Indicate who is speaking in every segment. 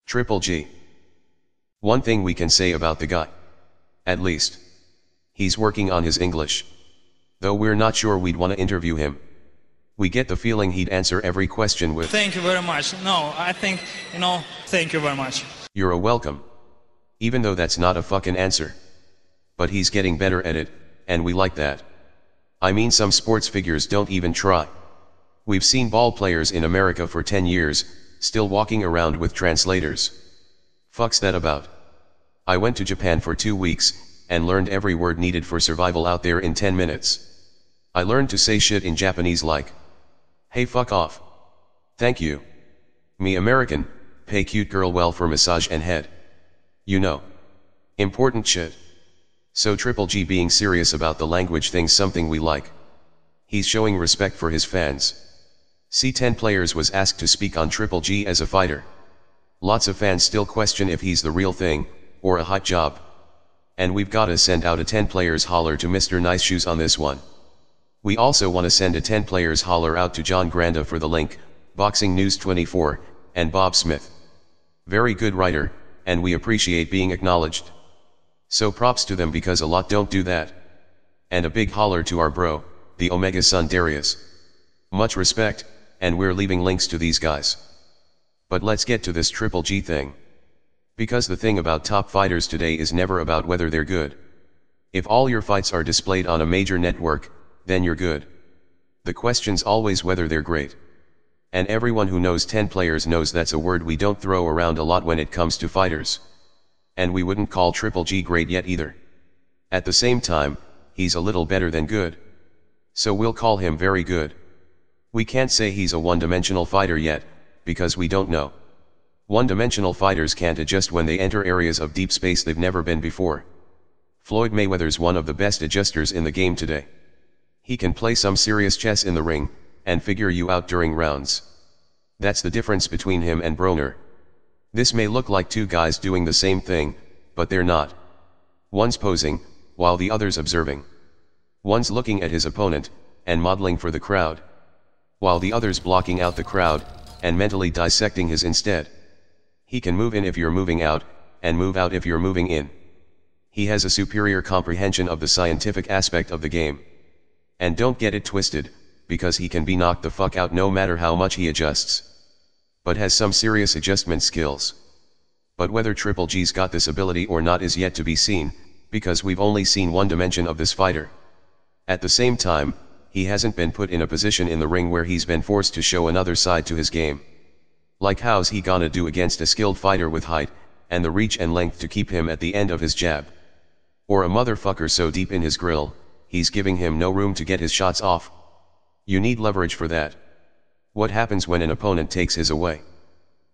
Speaker 1: Triple G. One thing we can say about the guy. At least. He's working on his English. Though we're not sure we'd want to interview him. We get the feeling he'd answer every question with
Speaker 2: "Thank you very much." No, I think, thank you very much.
Speaker 1: "You're a welcome." Even though that's not a fucking answer. But he's getting better at it, and we like that. I mean, some sports figures don't even try. We've seen ball players in America for 10 years, still walking around with translators. Fuck's that about? I went to Japan for 2 weeks, and learned every word needed for survival out there in 10 minutes. I learned to say shit in Japanese like, "Hey, fuck off. Thank you. Me American, pay cute girl well for massage and head." You know. Important shit. So Triple G being serious about the language thing's something we like. He's showing respect for his fans. C10 Players was asked to speak on Triple G as a fighter. Lots of fans still question if he's the real thing, or a hype job. And we've gotta send out a 10 Players holler to Mr. Nice Shoes on this one. We also wanna send a 10 Players holler out to John Granda for the link, Boxing News 24, and Bob Smith. Very good writer, and we appreciate being acknowledged. So props to them because a lot don't do that. And a big holler to our bro, the Omega Son Darius. Much respect, and we're leaving links to these guys. But let's get to this Triple G thing. Because the thing about top fighters today is never about whether they're good. If all your fights are displayed on a major network, then you're good. The question's always whether they're great. And everyone who knows 10 Players knows that's a word we don't throw around a lot when it comes to fighters. And we wouldn't call Triple G great yet either. At the same time, he's a little better than good. So we'll call him very good. We can't say he's a one-dimensional fighter yet, because we don't know. One-dimensional fighters can't adjust when they enter areas of deep space they've never been before. Floyd Mayweather's one of the best adjusters in the game today. He can play some serious chess in the ring, and figure you out during rounds. That's the difference between him and Broner. This may look like two guys doing the same thing, but they're not. One's posing, while the other's observing. One's looking at his opponent, and modeling for the crowd. While the other's blocking out the crowd, and mentally dissecting his instead. He can move in if you're moving out, and move out if you're moving in. He has a superior comprehension of the scientific aspect of the game. And don't get it twisted, because he can be knocked the fuck out no matter how much he adjusts. But has some serious adjustment skills. But whether Triple G's got this ability or not is yet to be seen, because we've only seen one dimension of this fighter. At the same time, he hasn't been put in a position in the ring where he's been forced to show another side to his game. Like how's he gonna do against a skilled fighter with height, and the reach and length to keep him at the end of his jab? Or a motherfucker so deep in his grill, he's giving him no room to get his shots off? You need leverage for that. What happens when an opponent takes his away?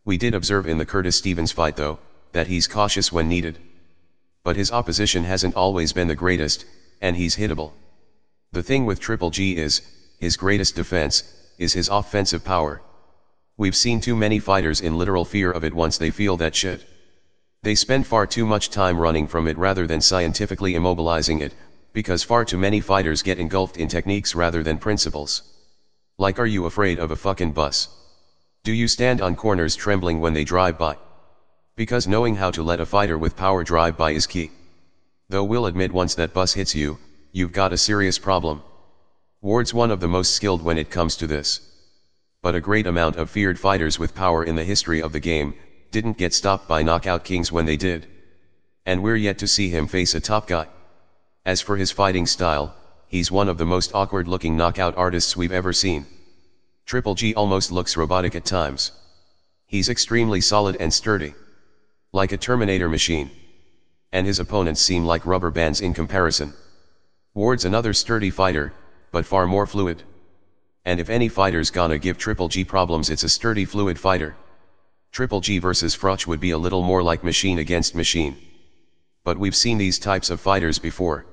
Speaker 1: We did observe in the Curtis Stevens fight though, that he's cautious when needed. But his opposition hasn't always been the greatest, and he's hittable. The thing with Triple G is, his greatest defense, is his offensive power. We've seen too many fighters in literal fear of it once they feel that shit. They spend far too much time running from it rather than scientifically immobilizing it, because far too many fighters get engulfed in techniques rather than principles. Like, are you afraid of a fucking bus? Do you stand on corners trembling when they drive by? Because knowing how to let a fighter with power drive by is key. Though we'll admit once that bus hits you, you've got a serious problem. Ward's one of the most skilled when it comes to this. But a great amount of feared fighters with power in the history of the game, didn't get stopped by knockout kings when they did. And we're yet to see him face a top guy. As for his fighting style, he's one of the most awkward looking knockout artists we've ever seen. Triple G almost looks robotic at times. He's extremely solid and sturdy. Like a Terminator machine. And his opponents seem like rubber bands in comparison. Ward's another sturdy fighter, but far more fluid. And if any fighter's gonna give Triple G problems, it's a sturdy fluid fighter. Triple G versus Froch would be a little more like machine against machine. But we've seen these types of fighters before.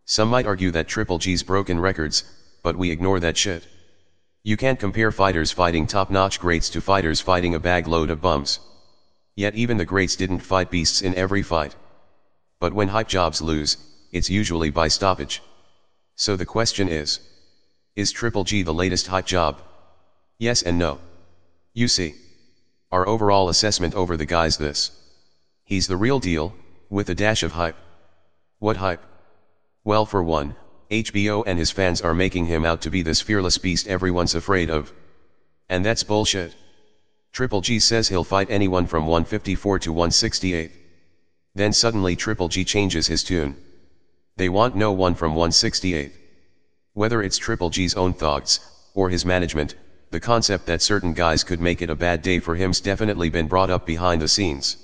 Speaker 1: Some might argue that Triple G's broken records, but we ignore that shit. You can't compare fighters fighting top-notch greats to fighters fighting a bag load of bums. Yet even the greats didn't fight beasts in every fight. But when hype jobs lose, it's usually by stoppage. So the question is Triple G the latest hype job? Yes and no. You see. Our overall assessment over the guy's this. He's the real deal, with a dash of hype. What hype? Well, for one, HBO and his fans are making him out to be this fearless beast everyone's afraid of. And that's bullshit. Triple G says he'll fight anyone from 154 to 168. Then suddenly Triple G changes his tune. They want no one from 168. Whether it's Triple G's own thoughts, or his management, the concept that certain guys could make it a bad day for him's definitely been brought up behind the scenes.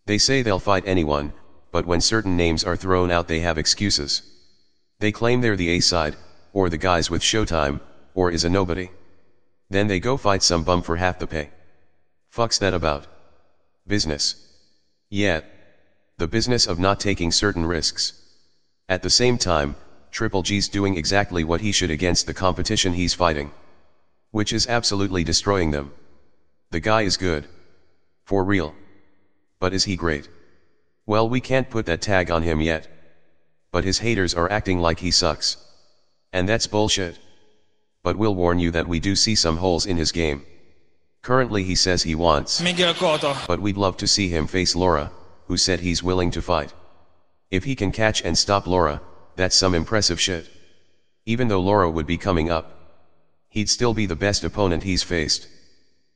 Speaker 1: They say they'll fight anyone, but when certain names are thrown out they have excuses. They claim they're the A-side, or the guys with Showtime, or is a nobody. Then they go fight some bum for half the pay. Fuck's that about? Business. Yeah. The business of not taking certain risks. At the same time, Triple G's doing exactly what he should against the competition he's fighting. Which is absolutely destroying them. The guy is good. For real. But is he great? Well, we can't put that tag on him yet. But his haters are acting like he sucks. And that's bullshit. But we'll warn you that we do see some holes in his game. Currently he says he wants, but we'd love to see him face Laura, who said he's willing to fight. If he can catch and stop Laura, that's some impressive shit. Even though Laura would be coming up, he'd still be the best opponent he's faced.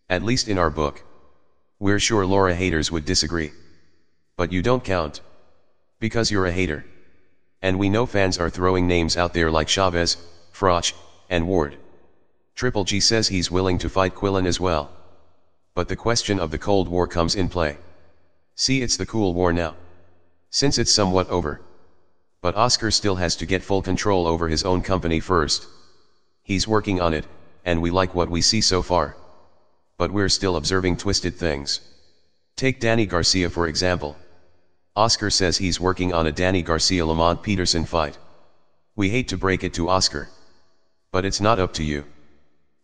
Speaker 1: At least in our book. We're sure Laura haters would disagree. But you don't count. Because you're a hater. And we know fans are throwing names out there like Chavez, Froch, and Ward. Triple G says he's willing to fight Quillen as well. But the question of the Cold War comes in play. See, it's the Cool War now. Since it's somewhat over. But Oscar still has to get full control over his own company first. He's working on it, and we like what we see so far. But we're still observing twisted things. Take Danny Garcia for example. Oscar says he's working on a Danny Garcia-Lamont Peterson fight. We hate to break it to Oscar. But it's not up to you.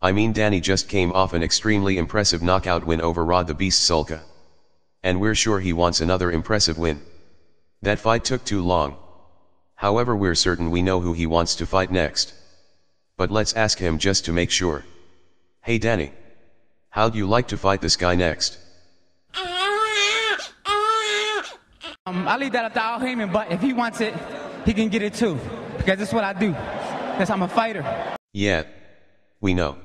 Speaker 1: I mean, Danny just came off an extremely impressive knockout win over Rod the Beast Sulka. And we're sure he wants another impressive win. That fight took too long. However, we're certain we know who he wants to fight next. But let's ask him just to make sure. Hey Danny. How'd you like to fight this guy next?
Speaker 3: I leave that up to Al Heyman, but if he wants it, he can get it too. Because that's what I do. Because I'm a fighter.
Speaker 1: Yeah. We know.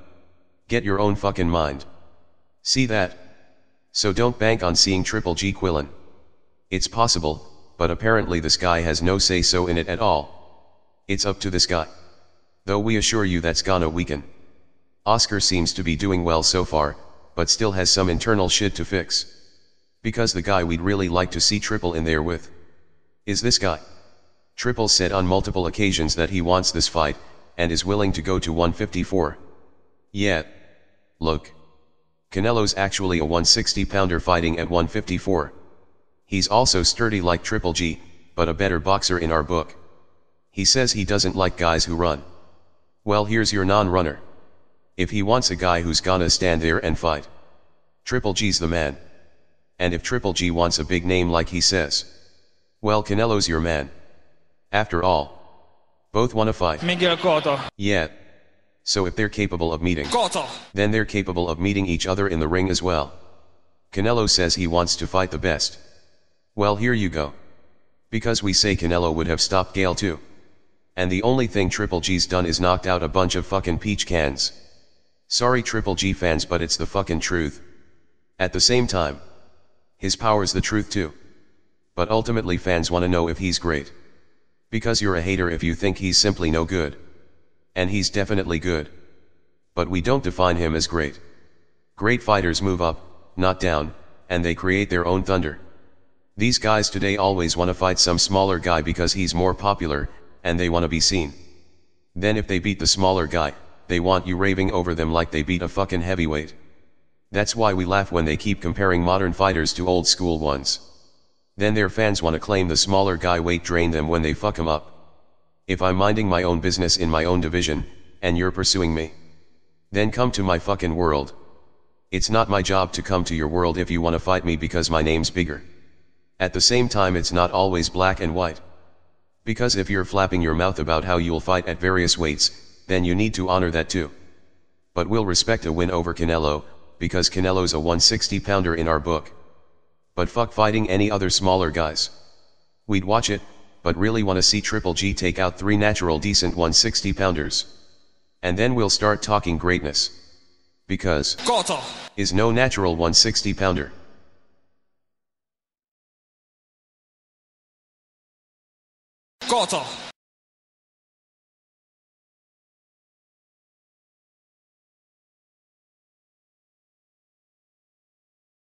Speaker 1: Get your own fucking mind. See that? So don't bank on seeing Triple G Quillen. It's possible, but apparently this guy has no say-so in it at all. It's up to this guy. Though we assure you that's gonna weaken. Oscar seems to be doing well so far, but still has some internal shit to fix. Because the guy we'd really like to see Triple in there with is this guy. Triple said on multiple occasions that he wants this fight, and is willing to go to 154. Yeah. Look. Canelo's actually a 160-pounder fighting at 154. He's also sturdy like Triple G, but a better boxer in our book. He says he doesn't like guys who run. Well, here's your non-runner. If he wants a guy who's gonna stand there and fight, Triple G's the man. And if Triple G wants a big name like he says, well, Canelo's your man. After all, both wanna fight.
Speaker 2: Miguel Cotto.
Speaker 1: Yeah. So if they're capable of meeting, then they're capable of meeting each other in the ring as well. Canelo says he wants to fight the best. Well, here you go. Because we say Canelo would have stopped Gale too. And the only thing Triple G's done is knocked out a bunch of fucking peach cans. Sorry Triple G fans, but it's the fucking truth. At the same time, his power's the truth too. But ultimately fans wanna know if he's great. Because you're a hater if you think he's simply no good. And he's definitely good. But we don't define him as great. Great fighters move up, not down, and they create their own thunder. These guys today always wanna fight some smaller guy because he's more popular, and they wanna be seen. Then if they beat the smaller guy, they want you raving over them like they beat a fucking heavyweight. That's why we laugh when they keep comparing modern fighters to old school ones. Then their fans wanna claim the smaller guy weight drained them when they fuck him up. If I'm minding my own business in my own division, and you're pursuing me, then come to my fucking world. It's not my job to come to your world if you wanna fight me because my name's bigger. At the same time, it's not always black and white. Because if you're flapping your mouth about how you'll fight at various weights, then you need to honor that too. But we'll respect a win over Canelo, because Canelo's a 160 pounder in our book. But fuck fighting any other smaller guys. We'd watch it, but really wanna see Triple G take out 3 natural decent 160 pounders. And then we'll start talking greatness. Because
Speaker 2: Goto
Speaker 1: is no natural 160 pounder.
Speaker 2: Goto